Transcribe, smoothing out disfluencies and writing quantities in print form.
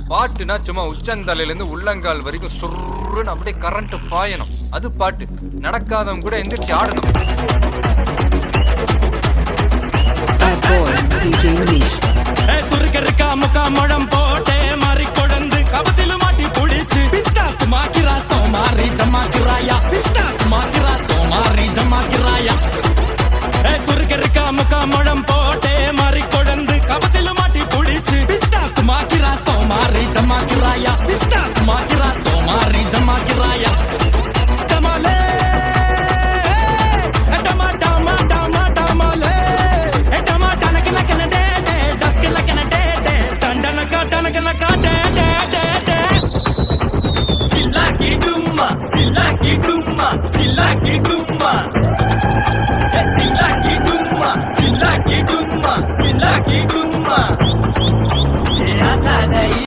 பாட்டுனா சும்மா உச்சந்தலையில இருந்து உள்ளங்கால் வரைக்கும் சுருன்னு அப்படியே கரண்ட் பாயணும். அது பாட்டு. நடக்காதவங்க கூட எந்திரிச்சு ஆடணும். சுருக்கருக்கா முக்கா முழம் போட்டே மாறி கொடந்து கபத்தில மாட்டி புடிச்சு பிஸ்டாஸ் மாக்கிரா சோமாரி ஜமாக்கிராயா பிஸ்டாஸ் மாக்கிரா சோமாரி ஜமாக்கிராயா சுருக்கருக்கா முக்கா முழம் போட்டே மாறி கொடந்து கபத்தில மாட்டி புடிச்சு பிஸ்டாஸ் மாக்கிரா சோமாரி ஜமாக்கிராயா பிஸ்டாஸ் மாக்கிரா சோமாரி ஜமாக்கிராயா டமாலே டமா டமா டமா டமாலே டமா டனக்கன கனடே டஸ்கல கனடே டண்டனக டனக்கன காடே டே டே டே சில்லா கிடும்மா சில்லா கிடும்மா சில்லா கிடும்மா